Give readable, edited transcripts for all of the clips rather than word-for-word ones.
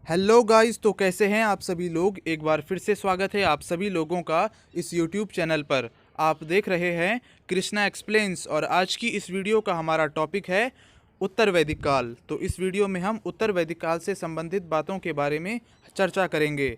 Hello guys, तो कैसे हैं आप सभी लोग। एक बार फिर से स्वागत है आप सभी लोगों का इस यूट्यूब चैनल पर। आप देख रहे हैं कृष्णा एक्सप्लेन्स और आज की इस वीडियो का हमारा टॉपिक है उत्तर वैदिक काल। तो इस वीडियो में हम उत्तर वैदिक काल से संबंधित बातों के बारे में चर्चा करेंगे।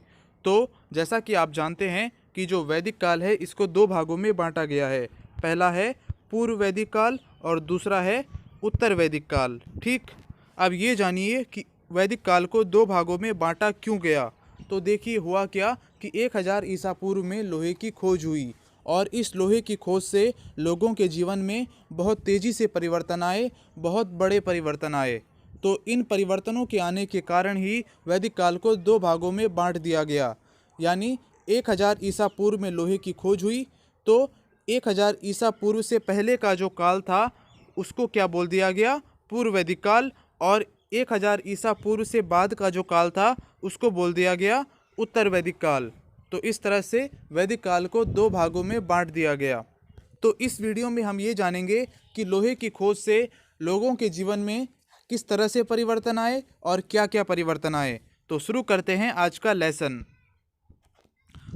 तो जैसा कि आप जानते हैं कि जो वैदिक काल है इसको दो भागों में बांटा गया है। पहला है पूर्व वैदिक काल और दूसरा है उत्तर वैदिक काल। ठीक, अब ये जानिए कि वैदिक काल को दो भागों में बांटा क्यों गया। तो देखिए हुआ क्या कि 1000 ईसा पूर्व में लोहे की खोज हुई और इस लोहे की खोज से लोगों के जीवन में बहुत तेज़ी से परिवर्तन आए, बहुत बड़े परिवर्तन आए। तो इन परिवर्तनों के आने के कारण ही वैदिक काल को दो भागों में बांट दिया गया। यानी 1000 ईसा पूर्व में लोहे की खोज हुई, तो 1000 ईसा पूर्व से पहले का जो काल था उसको क्या बोल दिया गया, पूर्व वैदिक काल। और 1000 ईसा पूर्व से बाद का जो काल था उसको बोल दिया गया उत्तर वैदिक काल। तो इस तरह से वैदिक काल को दो भागों में बांट दिया गया। तो इस वीडियो में हम ये जानेंगे कि लोहे की खोज से लोगों के जीवन में किस तरह से परिवर्तन आए और क्या क्या परिवर्तन आए। तो शुरू करते हैं आज का लेसन।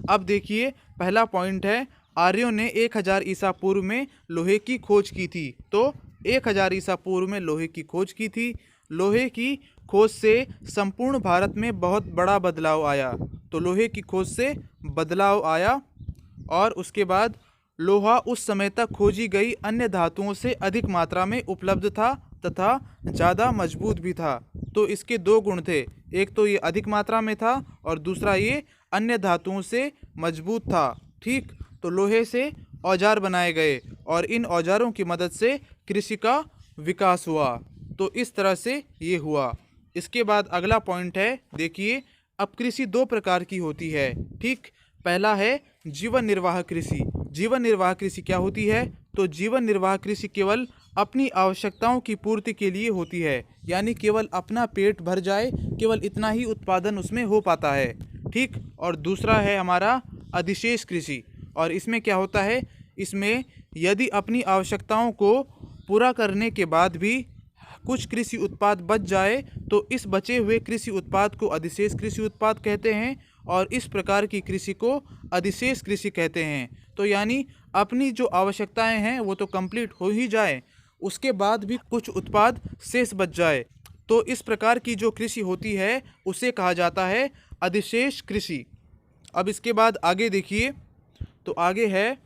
अब देखिए, पहला पॉइंट है, आर्यों ने 1000 ईसा पूर्व में लोहे की खोज की थी। तो 1000 ईसा पूर्व में लोहे की खोज की थी। लोहे की खोज से संपूर्ण भारत में बहुत बड़ा बदलाव आया। तो लोहे की खोज से बदलाव आया और उसके बाद लोहा उस समय तक खोजी गई अन्य धातुओं से अधिक मात्रा में उपलब्ध था तथा ज़्यादा मजबूत भी था। तो इसके दो गुण थे, एक तो ये अधिक मात्रा में था और दूसरा ये अन्य धातुओं से मजबूत था। ठीक, तो लोहे से औजार बनाए गए और इन औजारों की मदद से कृषि का विकास हुआ। तो इस तरह से ये हुआ। इसके बाद अगला पॉइंट है, देखिए, अब कृषि दो प्रकार की होती है। ठीक, पहला है जीवन निर्वाह कृषि। जीवन निर्वाह कृषि क्या होती है? तो जीवन निर्वाह कृषि केवल अपनी आवश्यकताओं की पूर्ति के लिए होती है, यानी केवल अपना पेट भर जाए, केवल इतना ही उत्पादन उसमें हो पाता है। ठीक, और दूसरा है हमारा अधिशेष कृषि। और इसमें क्या होता है, इसमें यदि अपनी आवश्यकताओं को पूरा करने के बाद भी कुछ कृषि उत्पाद बच जाए तो इस बचे हुए कृषि उत्पाद को अधिशेष कृषि उत्पाद कहते हैं और इस प्रकार की कृषि को अधिशेष कृषि कहते हैं। तो यानी अपनी जो आवश्यकताएं हैं वो तो कंप्लीट हो ही जाए, उसके बाद भी कुछ उत्पाद शेष बच जाए, तो इस प्रकार की जो कृषि होती है उसे कहा जाता है अधिशेष कृषि। अब इसके बाद आगे देखिए, तो आगे है,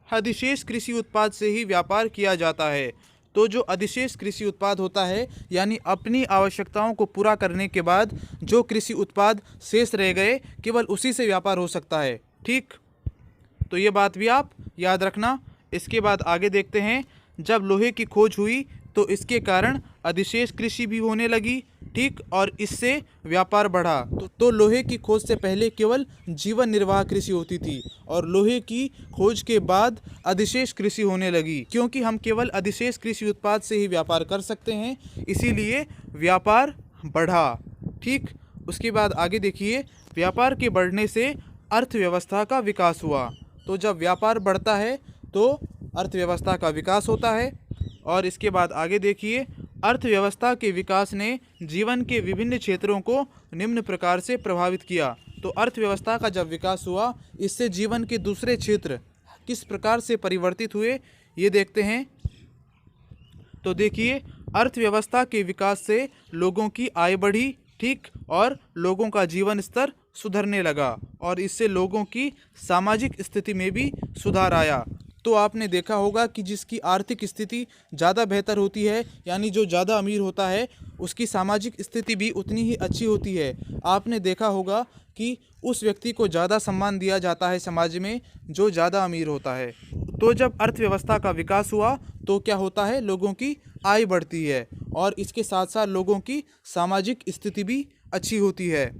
अधिशेष कृषि उत्पाद से ही व्यापार किया जाता है। तो जो अधिशेष कृषि उत्पाद होता है, यानी अपनी आवश्यकताओं को पूरा करने के बाद जो कृषि उत्पाद शेष रह गए, केवल उसी से व्यापार हो सकता है। ठीक, तो ये बात भी आप याद रखना। इसके बाद आगे देखते हैं, जब लोहे की खोज हुई तो इसके कारण अधिशेष कृषि भी होने लगी। ठीक, और इससे व्यापार बढ़ा। तो लोहे की खोज से पहले केवल जीवन निर्वाह कृषि होती थी और लोहे की खोज के बाद अधिशेष कृषि होने लगी, क्योंकि हम केवल अधिशेष कृषि उत्पाद से ही व्यापार कर सकते हैं, इसीलिए व्यापार बढ़ा। ठीक, उसके बाद आगे देखिए, व्यापार के बढ़ने से अर्थव्यवस्था का विकास हुआ। तो जब व्यापार बढ़ता है तो अर्थव्यवस्था का विकास होता है। और इसके बाद आगे देखिए, अर्थव्यवस्था के विकास ने जीवन के विभिन्न क्षेत्रों को निम्न प्रकार से प्रभावित किया। तो अर्थव्यवस्था का जब विकास हुआ, इससे जीवन के दूसरे क्षेत्र किस प्रकार से परिवर्तित हुए ये देखते हैं। तो देखिए, अर्थव्यवस्था के विकास से लोगों की आय बढ़ी। ठीक, और लोगों का जीवन स्तर सुधरने लगा और इससे लोगों की सामाजिक स्थिति में भी सुधार आया। तो आपने देखा होगा कि जिसकी आर्थिक स्थिति ज़्यादा बेहतर होती है, यानी जो ज़्यादा अमीर होता है, उसकी सामाजिक स्थिति भी उतनी ही अच्छी होती है। आपने देखा होगा कि उस व्यक्ति को ज़्यादा सम्मान दिया जाता है समाज में जो ज़्यादा अमीर होता है। तो जब अर्थव्यवस्था का विकास हुआ तो क्या होता है, लोगों की आय बढ़ती है और इसके साथ साथ लोगों की सामाजिक स्थिति भी अच्छी होती है।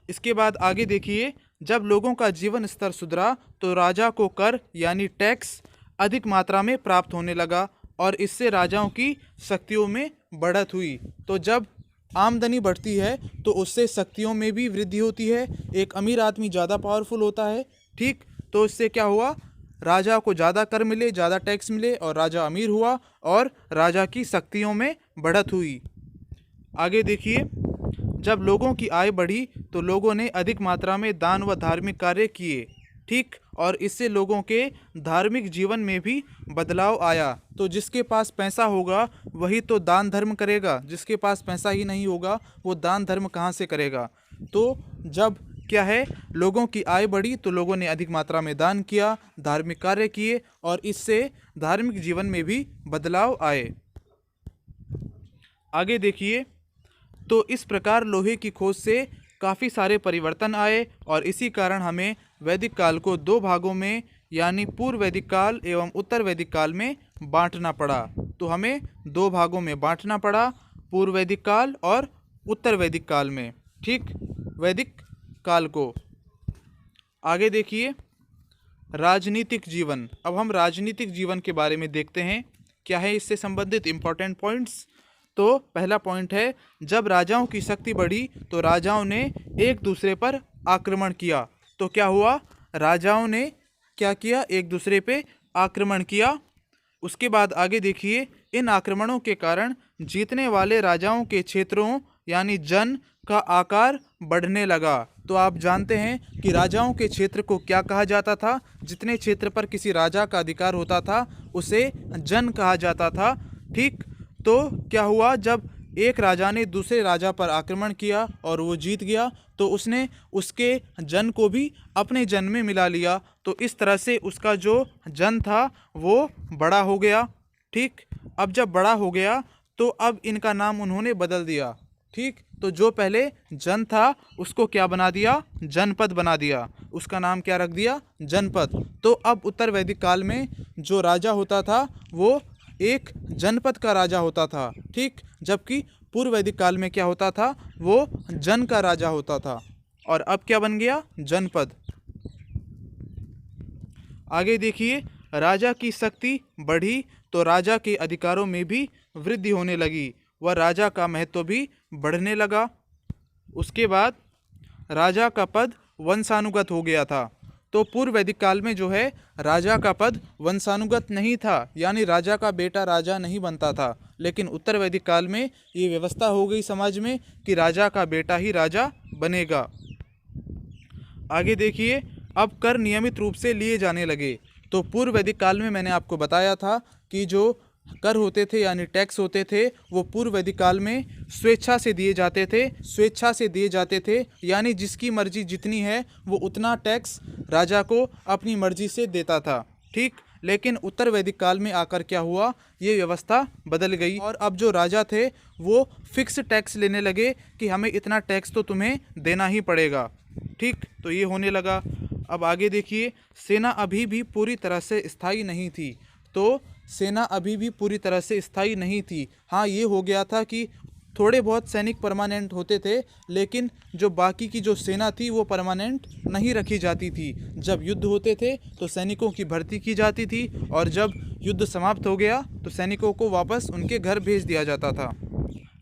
इसके बाद आगे देखिए, जब लोगों का जीवन स्तर सुधरा तो राजा को कर यानी टैक्स अधिक मात्रा में प्राप्त होने लगा और इससे राजाओं की शक्तियों में बढ़त हुई। तो जब आमदनी बढ़ती है तो उससे शक्तियों में भी वृद्धि होती है। एक अमीर आदमी ज़्यादा पावरफुल होता है। ठीक, तो इससे क्या हुआ, राजा को ज़्यादा कर मिले, ज़्यादा टैक्स मिले और राजा अमीर हुआ और राजा की शक्तियों में बढ़त हुई। आगे देखिए, जब लोगों की आय बढ़ी तो लोगों ने अधिक मात्रा में दान व धार्मिक कार्य किए। ठीक, और इससे लोगों के धार्मिक जीवन में भी बदलाव आया। तो जिसके पास पैसा होगा वही तो दान धर्म करेगा, जिसके पास पैसा ही नहीं होगा वो दान धर्म कहाँ से करेगा। तो जब क्या है, लोगों की आय बढ़ी तो लोगों ने अधिक मात्रा में दान किया, धार्मिक कार्य किए और इससे धार्मिक जीवन में भी बदलाव आए। आगे देखिए, तो इस प्रकार लोहे की खोज से काफ़ी सारे परिवर्तन आए और इसी कारण हमें वैदिक काल को दो भागों में यानी पूर्व वैदिक काल एवं उत्तर वैदिक काल में बांटना पड़ा। तो हमें दो भागों में बांटना पड़ा, पूर्व वैदिक काल और उत्तर वैदिक काल में। ठीक, वैदिक काल को। आगे देखिए, राजनीतिक जीवन। अब हम राजनीतिक जीवन के बारे में देखते हैं, क्या है इससे संबंधित इम्पोर्टेंट पॉइंट्स। तो पहला पॉइंट है, जब राजाओं की शक्ति बढ़ी तो राजाओं ने एक दूसरे पर आक्रमण किया। तो क्या हुआ, राजाओं ने क्या किया, एक दूसरे पे आक्रमण किया। उसके बाद आगे देखिए, इन आक्रमणों के कारण जीतने वाले राजाओं के क्षेत्रों यानी जन का आकार बढ़ने लगा। तो आप जानते हैं कि राजाओं के क्षेत्र को क्या कहा जाता था, जितने क्षेत्र पर किसी राजा का अधिकार होता था उसे जन कहा जाता था। ठीक, तो क्या हुआ, जब एक राजा ने दूसरे राजा पर आक्रमण किया और वो जीत गया तो उसने उसके जन को भी अपने जन में मिला लिया। तो इस तरह से उसका जो जन था वो बड़ा हो गया। ठीक, अब जब बड़ा हो गया तो अब इनका नाम उन्होंने बदल दिया। ठीक, तो जो पहले जन था उसको क्या बना दिया, जनपद बना दिया, उसका नाम क्या रख दिया, जनपद। तो अब उत्तर वैदिक काल में जो राजा होता था वो एक जनपद का राजा होता था। ठीक, जबकि पूर्व वैदिक काल में क्या होता था, वो जन का राजा होता था। और अब क्या बन गया, जनपद। आगे देखिए, राजा की शक्ति बढ़ी तो राजा के अधिकारों में भी वृद्धि होने लगी व राजा का महत्व भी बढ़ने लगा। उसके बाद राजा का पद वंशानुगत हो गया था। तो पूर्व वैदिक काल में जो है राजा का पद वंशानुगत नहीं था, यानी राजा का बेटा राजा नहीं बनता था। लेकिन उत्तर वैदिक काल में ये व्यवस्था हो गई समाज में कि राजा का बेटा ही राजा बनेगा। आगे देखिए, अब कर नियमित रूप से लिए जाने लगे। तो पूर्व वैदिक काल में मैंने आपको बताया था कि जो कर होते थे यानी टैक्स होते थे वो पूर्व वैदिक काल में स्वेच्छा से दिए जाते थे। स्वेच्छा से दिए जाते थे यानी जिसकी मर्जी जितनी है वो उतना टैक्स राजा को अपनी मर्जी से देता था। ठीक, लेकिन उत्तर वैदिक काल में आकर क्या हुआ, ये व्यवस्था बदल गई और अब जो राजा थे वो फिक्स टैक्स लेने लगे कि हमें इतना टैक्स तो तुम्हें देना ही पड़ेगा। ठीक, तो ये होने लगा। अब आगे देखिए, सेना अभी भी पूरी तरह से स्थायी नहीं थी। तो सेना अभी भी पूरी तरह से स्थायी नहीं थी। हाँ, ये हो गया था कि थोड़े बहुत सैनिक परमानेंट होते थे, लेकिन जो बाकी की जो सेना थी वो परमानेंट नहीं रखी जाती थी। जब युद्ध होते थे तो सैनिकों की भर्ती की जाती थी और जब युद्ध समाप्त हो गया तो सैनिकों को वापस उनके घर भेज दिया जाता था।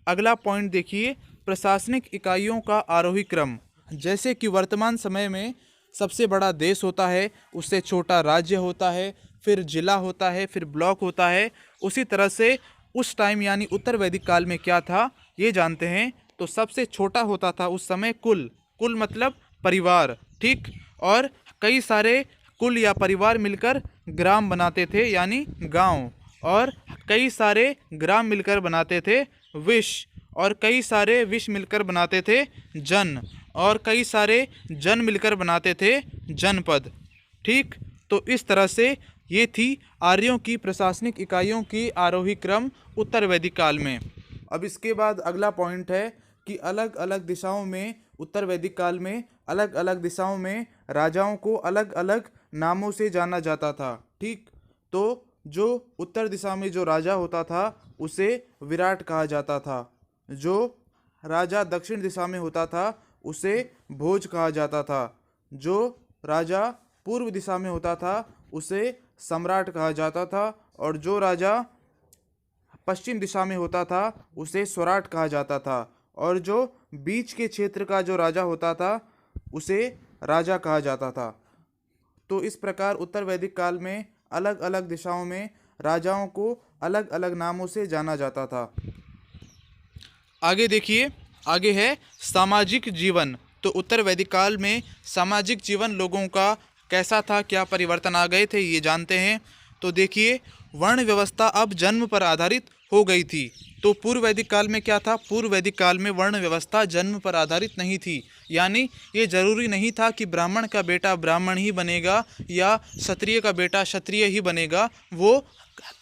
अगला पॉइंट देखिए, प्रशासनिक इकाइयों का आरोही क्रम। जैसे कि वर्तमान समय में सबसे बड़ा देश होता है, उससे छोटा राज्य होता है, फिर जिला होता है, फिर ब्लॉक होता है। उसी तरह से उस टाइम यानी उत्तर वैदिक काल में क्या था ये जानते हैं। तो सबसे छोटा होता था उस समय कुल। कुल मतलब परिवार। ठीक, और कई सारे कुल या परिवार मिलकर ग्राम बनाते थे यानी गांव, और कई सारे ग्राम मिलकर बनाते थे विश, और कई सारे विश मिलकर बनाते थे जन, और कई सारे जन मिलकर बनाते थे जनपद। ठीक, तो इस तरह से ये थी आर्यों की प्रशासनिक इकाइयों की आरोही क्रम उत्तर वैदिक काल में। अब इसके बाद अगला पॉइंट है कि अलग अलग दिशाओं में उत्तर वैदिक काल में अलग अलग दिशाओं में राजाओं को अलग अलग नामों से जाना जाता था। ठीक, तो जो उत्तर दिशा में जो राजा होता था उसे विराट कहा जाता था। जो राजा दक्षिण दिशा में होता था उसे भोज कहा जाता था। जो राजा पूर्व दिशा में होता था उसे सम्राट कहा जाता था, और जो राजा पश्चिम दिशा में होता था उसे स्वराट कहा जाता था, और जो बीच के क्षेत्र का जो राजा होता था उसे राजा कहा जाता था। तो इस प्रकार उत्तर वैदिक काल में अलग अलग दिशाओं में राजाओं को अलग अलग नामों से जाना जाता था। आगे देखिए, आगे है सामाजिक जीवन। तो उत्तर वैदिक काल में सामाजिक जीवन लोगों का कैसा था, क्या परिवर्तन आ गए थे, ये जानते हैं। तो देखिए, वर्ण व्यवस्था अब जन्म पर आधारित हो गई थी। तो पूर्व वैदिक काल में क्या था, पूर्व वैदिक काल में वर्ण व्यवस्था जन्म पर आधारित नहीं थी। यानी ये जरूरी नहीं था कि ब्राह्मण का बेटा ब्राह्मण ही बनेगा या क्षत्रिय का बेटा क्षत्रिय ही बनेगा, वो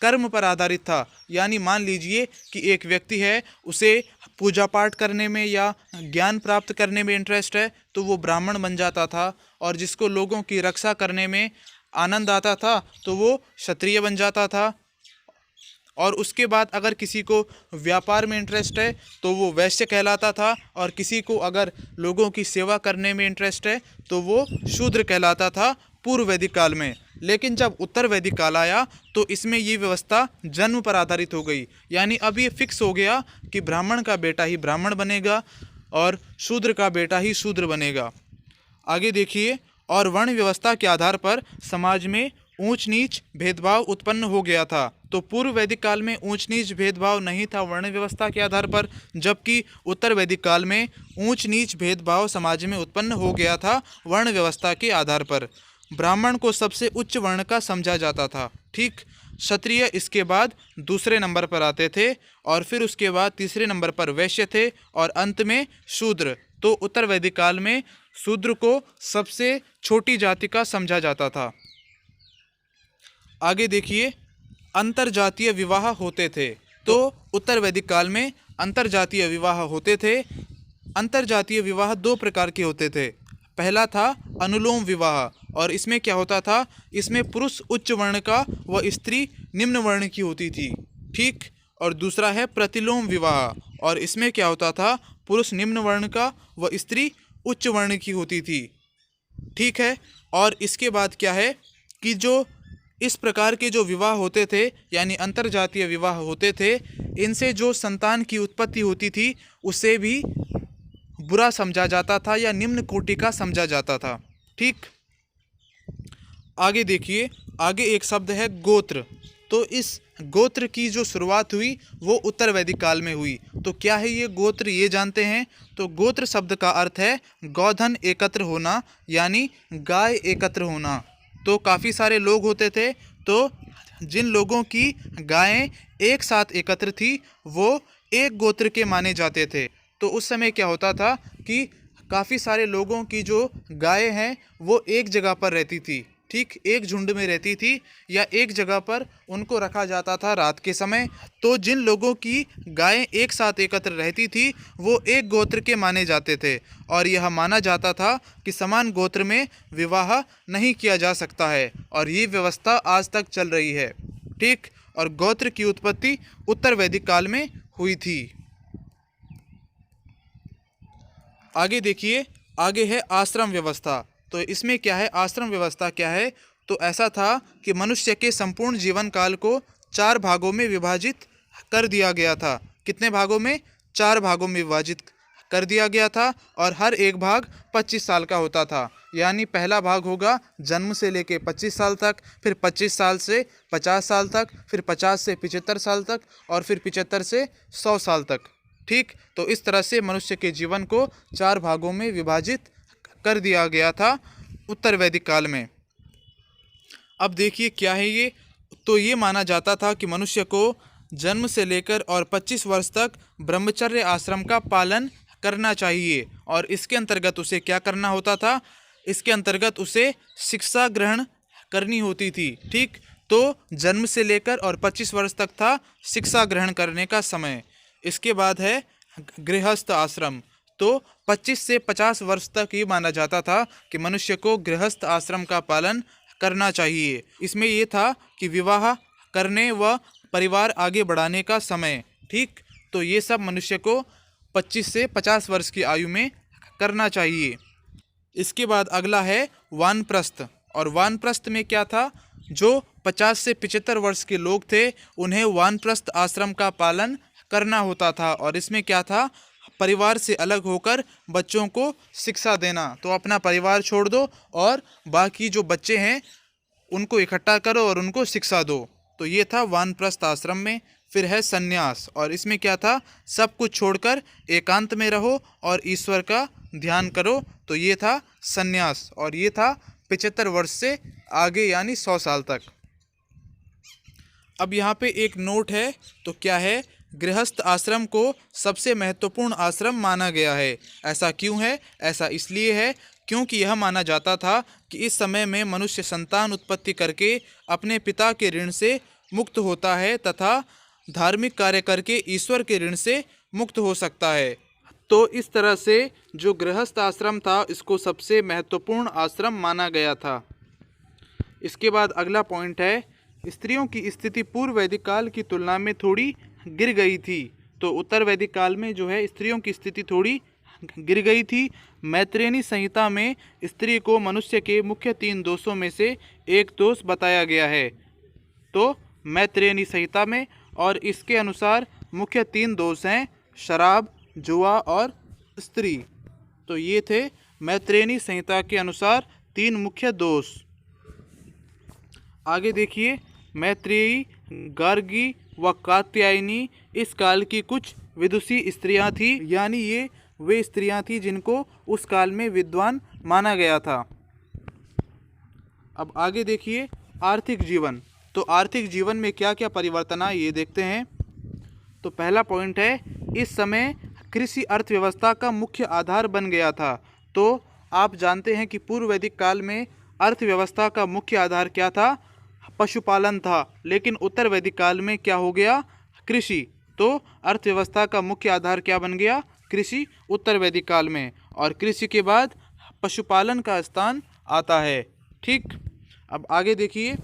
कर्म पर आधारित था। यानी मान लीजिए कि एक व्यक्ति है, उसे पूजा पाठ करने में या ज्ञान प्राप्त करने में इंटरेस्ट है, तो वो ब्राह्मण बन जाता था। और जिसको लोगों की रक्षा करने में आनंद आता था, तो वो क्षत्रिय बन जाता था। और उसके बाद अगर किसी को व्यापार में इंटरेस्ट है, तो वो वैश्य कहलाता था। और किसी को अगर लोगों की सेवा करने में इंटरेस्ट है, तो वो शूद्र कहलाता था पूर्व वैदिक काल में। लेकिन जब उत्तर वैदिक काल आया, तो इसमें ये व्यवस्था जन्म पर आधारित हो गई। यानी अब ये फिक्स हो गया कि ब्राह्मण का बेटा ही ब्राह्मण बनेगा और शूद्र का बेटा ही शूद्र बनेगा। आगे देखिए, और वर्ण व्यवस्था के आधार पर समाज में ऊंच नीच भेदभाव उत्पन्न हो गया था। तो पूर्व वैदिक काल में ऊंच नीच भेदभाव नहीं था वर्ण व्यवस्था के आधार पर, जबकि उत्तर वैदिक काल में ऊंच नीच भेदभाव समाज में उत्पन्न हो गया था वर्ण व्यवस्था के आधार पर। ब्राह्मण को सबसे उच्च वर्ण का समझा जाता था, ठीक। क्षत्रिय इसके बाद दूसरे नंबर पर आते थे, और फिर उसके बाद तीसरे नंबर पर वैश्य थे, और अंत में शूद्र। तो उत्तर वैदिक काल में शूद्र को सबसे छोटी जाति का समझा जाता था। आगे देखिए, अंतरजातीय विवाह होते थे। तो उत्तर वैदिक काल में अंतरजातीय विवाह होते थे। अंतरजातीय विवाह दो प्रकार के होते थे। पहला था अनुलोम विवाह, और इसमें क्या होता था, इसमें पुरुष उच्च वर्ण का व स्त्री निम्न वर्ण की होती थी, ठीक। और दूसरा है प्रतिलोम विवाह, और इसमें क्या होता था, पुरुष निम्न वर्ण का व स्त्री उच्च वर्ण की होती थी, ठीक है। और इसके बाद क्या है कि जो इस प्रकार के जो विवाह होते थे, यानी अंतरजातीय विवाह होते थे, इनसे जो संतान की उत्पत्ति होती थी, उसे भी बुरा समझा जाता था या निम्न कोटि का समझा जाता था, ठीक। आगे देखिए, आगे एक शब्द है गोत्र। तो इस गोत्र की जो शुरुआत हुई वो उत्तर वैदिक काल में हुई। तो क्या है ये गोत्र, ये जानते हैं। तो गोत्र शब्द का अर्थ है गौधन एकत्र होना, यानी गाय एकत्र होना। तो काफ़ी सारे लोग होते थे, तो जिन लोगों की गायें एक साथ एकत्र थी, वो एक गोत्र के माने जाते थे। तो उस समय क्या होता था कि काफ़ी सारे लोगों की जो गायें हैं वो एक जगह पर रहती थी, ठीक, एक झुंड में रहती थी, या एक जगह पर उनको रखा जाता था रात के समय। तो जिन लोगों की गायें एक साथ एकत्र रहती थी, वो एक गोत्र के माने जाते थे, और यह माना जाता था कि समान गोत्र में विवाह नहीं किया जा सकता है, और ये व्यवस्था आज तक चल रही है, ठीक। और गोत्र की उत्पत्ति उत्तर वैदिक काल में हुई थी। आगे देखिए, आगे है आश्रम व्यवस्था। तो इसमें क्या है, आश्रम व्यवस्था क्या है। तो ऐसा था कि मनुष्य के संपूर्ण जीवन काल को 4 भागों में विभाजित कर दिया गया था। कितने भागों में, 4 भागों में विभाजित कर दिया गया था, और हर एक भाग 25 साल का होता था। यानी पहला भाग होगा जन्म से लेके 25 साल तक, फिर 25 साल से 50 साल तक, फिर 50 से 75 साल तक, और फिर 75 से 100 साल तक, ठीक। तो इस तरह से मनुष्य के जीवन को 4 भागों में विभाजित कर दिया गया था उत्तर वैदिक काल में। अब देखिए क्या है ये। तो ये माना जाता था कि मनुष्य को जन्म से लेकर और 25 वर्ष तक ब्रह्मचर्य आश्रम का पालन करना चाहिए, और इसके अंतर्गत उसे क्या करना होता था, इसके अंतर्गत उसे शिक्षा ग्रहण करनी होती थी, ठीक। तो जन्म से लेकर और 25 वर्ष तक था शिक्षा ग्रहण करने का समय। इसके बाद है गृहस्थ आश्रम। तो 25 से 50 वर्ष तक ये माना जाता था कि मनुष्य को गृहस्थ आश्रम का पालन करना चाहिए। इसमें ये था कि विवाह करने व परिवार आगे बढ़ाने का समय, ठीक। तो ये सब मनुष्य को 25 से 50 वर्ष की आयु में करना चाहिए। इसके बाद अगला है वानप्रस्थ। और वानप्रस्थ में क्या था, जो 50 से 75 वर्ष के लोग थे, उन्हें वानप्रस्थ आश्रम का पालन करना होता था। और इसमें क्या था, परिवार से अलग होकर बच्चों को शिक्षा देना। तो अपना परिवार छोड़ दो और बाकी जो बच्चे हैं उनको इकट्ठा करो और उनको शिक्षा दो। तो ये था वानप्रस्थ आश्रम में। फिर है संन्यास, और इसमें क्या था, सब कुछ छोड़कर एकांत में रहो और ईश्वर का ध्यान करो। तो ये था संन्यास, और ये था 75 वर्ष से आगे यानी 100 साल तक। अब यहाँ पे एक नोट है, तो क्या है, गृहस्थ आश्रम को सबसे महत्वपूर्ण आश्रम माना गया है। ऐसा क्यों है? ऐसा इसलिए है क्योंकि यह माना जाता था कि इस समय में मनुष्य संतान उत्पत्ति करके अपने पिता के ऋण से मुक्त होता है तथा धार्मिक कार्य करके ईश्वर के ऋण से मुक्त हो सकता है। तो इस तरह से जो गृहस्थ आश्रम था इसको सबसे महत्वपूर्ण आश्रम माना गया था। इसके बाद अगला पॉइंट है, स्त्रियों की स्थिति पूर्व वैदिक काल की तुलना में थोड़ी गिर गई थी। तो उत्तर वैदिक काल में जो है स्त्रियों की स्थिति थोड़ी गिर गई थी। मैत्रेयनी संहिता में स्त्री को मनुष्य के मुख्य 3 दोषों में से एक दोष बताया गया है। तो मैत्रेयनी संहिता में, और इसके अनुसार मुख्य 3 दोष हैं, शराब, जुआ और स्त्री। तो ये थे मैत्रेयनी संहिता के अनुसार 3 मुख्य दोष। आगे देखिए, मैत्रेयी, गार्गी व कात्यायनी इस काल की कुछ विदुषी स्त्रियां थी, यानी ये वे स्त्रियां थी जिनको उस काल में विद्वान माना गया था। अब आगे देखिए, आर्थिक जीवन। तो आर्थिक जीवन में क्या क्या परिवर्तन आए ये देखते हैं। तो पहला पॉइंट है, इस समय कृषि अर्थव्यवस्था का मुख्य आधार बन गया था। तो आप जानते हैं कि पूर्व वैदिक काल में अर्थव्यवस्था का मुख्य आधार क्या था, पशुपालन था, लेकिन उत्तर वैदिक काल में क्या हो गया, कृषि। तो अर्थव्यवस्था का मुख्य आधार क्या बन गया, कृषि, उत्तर वैदिक काल में। और कृषि के बाद पशुपालन का स्थान आता है। ठीक, अब आगे देखिए,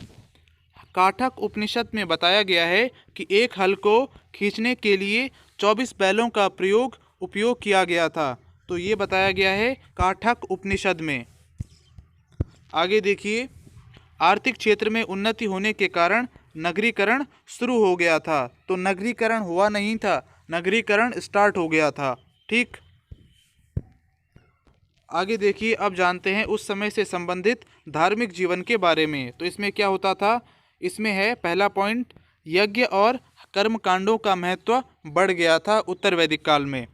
काठक उपनिषद में बताया गया है कि एक हल को खींचने के लिए 24 बैलों का उपयोग किया गया था। तो ये बताया गया है काठक उपनिषद में। आगे देखिए, आर्थिक क्षेत्र में उन्नति होने के कारण नगरीकरण शुरू हो गया था। तो नगरीकरण हुआ नहीं था, नगरीकरण स्टार्ट हो गया था। ठीक, आगे देखिए, अब जानते हैं उस समय से संबंधित धार्मिक जीवन के बारे में। तो इसमें क्या होता था, इसमें है पहला पॉइंट, यज्ञ और कर्म कांडों का महत्व बढ़ गया था उत्तर वैदिक काल में।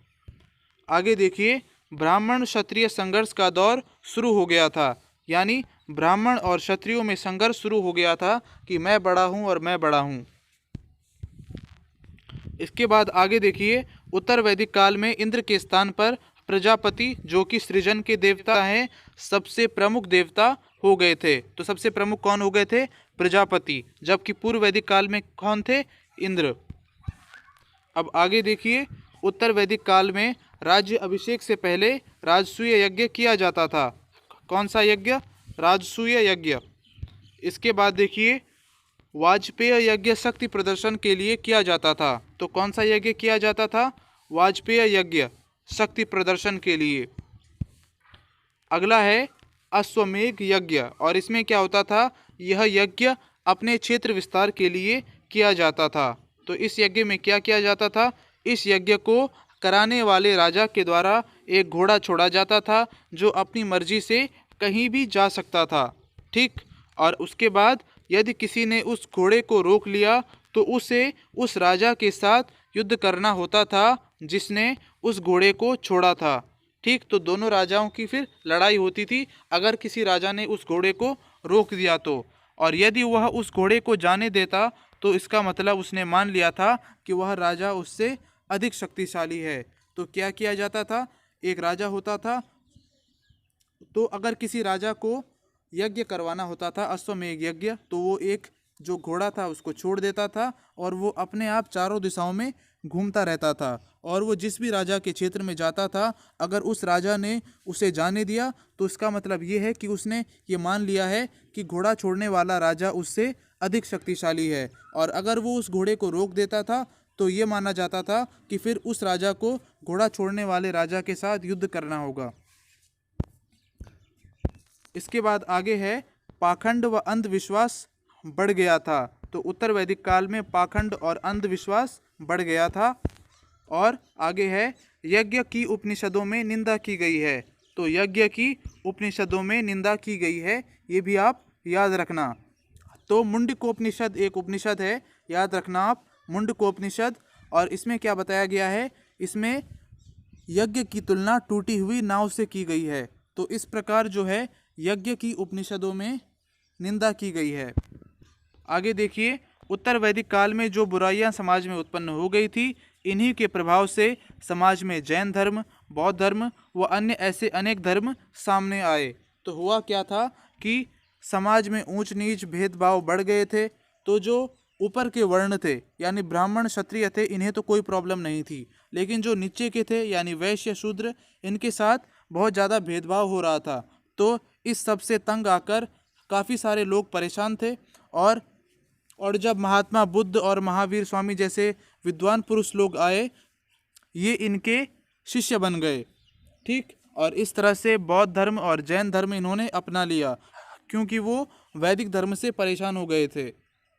आगे देखिए, ब्राह्मण क्षत्रिय संघर्ष का दौर शुरू हो गया था, यानी ब्राह्मण और क्षत्रियों में संघर्ष शुरू हो गया था कि मैं बड़ा हूं और मैं बड़ा हूं। इसके बाद आगे देखिए, उत्तर वैदिक काल में इंद्र के स्थान पर प्रजापति, जो कि सृजन के देवता हैं, सबसे प्रमुख देवता हो गए थे। तो सबसे प्रमुख कौन हो गए थे, प्रजापति, जबकि पूर्व वैदिक काल में कौन थे, इंद्र। अब आगे देखिए, उत्तर वैदिक काल में राज्य अभिषेक से पहले राजसूय यज्ञ किया जाता था। कौन सा यज्ञ, राजसूय यज्ञ। इसके बाद देखिए, वाजपेय यज्ञ शक्ति प्रदर्शन के लिए किया जाता था। तो कौन सा यज्ञ किया जाता था, वाजपेय यज्ञ, शक्ति प्रदर्शन के लिए। अगला है अश्वमेघ यज्ञ, और इसमें क्या होता था, यह यज्ञ अपने क्षेत्र विस्तार के लिए किया जाता था। तो इस यज्ञ में क्या किया जाता था, इस यज्ञ को कराने वाले राजा के द्वारा एक घोड़ा छोड़ा जाता था जो अपनी मर्जी से कहीं भी जा सकता था। ठीक, और उसके बाद यदि किसी ने उस घोड़े को रोक लिया तो उसे उस राजा के साथ युद्ध करना होता था जिसने उस घोड़े को छोड़ा था। ठीक, तो दोनों राजाओं की फिर लड़ाई होती थी अगर किसी राजा ने उस घोड़े को रोक दिया तो। और यदि वह उस घोड़े को जाने देता तो इसका मतलब उसने मान लिया था कि वह राजा उससे अधिक शक्तिशाली है। तो क्या किया जाता था, एक राजा होता था, तो अगर किसी राजा को यज्ञ करवाना होता था, अश्वमेध यज्ञ, तो वो एक जो घोड़ा था उसको छोड़ देता था और वो अपने आप चारों दिशाओं में घूमता रहता था। और वो जिस भी राजा के क्षेत्र में जाता था, अगर उस राजा ने उसे जाने दिया तो इसका मतलब ये है कि उसने ये मान लिया है कि घोड़ा छोड़ने वाला राजा उससे अधिक शक्तिशाली है। और अगर वो उस घोड़े को रोक देता था तो ये माना जाता था कि फिर उस राजा को घोड़ा छोड़ने वाले राजा के साथ युद्ध करना होगा। इसके बाद आगे है पाखंड व अंधविश्वास बढ़ गया था। तो उत्तर वैदिक काल में पाखंड और अंधविश्वास बढ़ गया था। और आगे है यज्ञ की उपनिषदों में निंदा की गई है। तो यज्ञ की उपनिषदों में निंदा की गई है, ये भी आप याद रखना। तो मुंडकोपनिषद एक उपनिषद है, याद रखना आप, मुंडकोपनिषद। और इसमें क्या बताया गया है, इसमें यज्ञ की तुलना टूटी हुई नाव से की गई है। तो इस प्रकार जो है यज्ञ की उपनिषदों में निंदा की गई है। आगे देखिए, उत्तर वैदिक काल में जो बुराइयां समाज में उत्पन्न हो गई थी, इन्हीं के प्रभाव से समाज में जैन धर्म, बौद्ध धर्म व अन्य ऐसे अनेक धर्म सामने आए। तो हुआ क्या था कि समाज में ऊंच नीच भेदभाव बढ़ गए थे। तो जो ऊपर के वर्ण थे यानी ब्राह्मण क्षत्रिय थे, इन्हें तो कोई प्रॉब्लम नहीं थी, लेकिन जो नीचे के थे यानी वैश्य शूद्र, इनके साथ बहुत ज़्यादा भेदभाव हो रहा था। तो इस सब से तंग आकर काफ़ी सारे लोग परेशान थे। और जब महात्मा बुद्ध और महावीर स्वामी जैसे विद्वान पुरुष लोग आए, ये इनके शिष्य बन गए। ठीक, और इस तरह से बौद्ध धर्म और जैन धर्म इन्होंने अपना लिया, क्योंकि वो वैदिक धर्म से परेशान हो गए थे।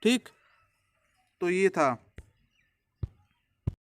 ठीक, तो ये था।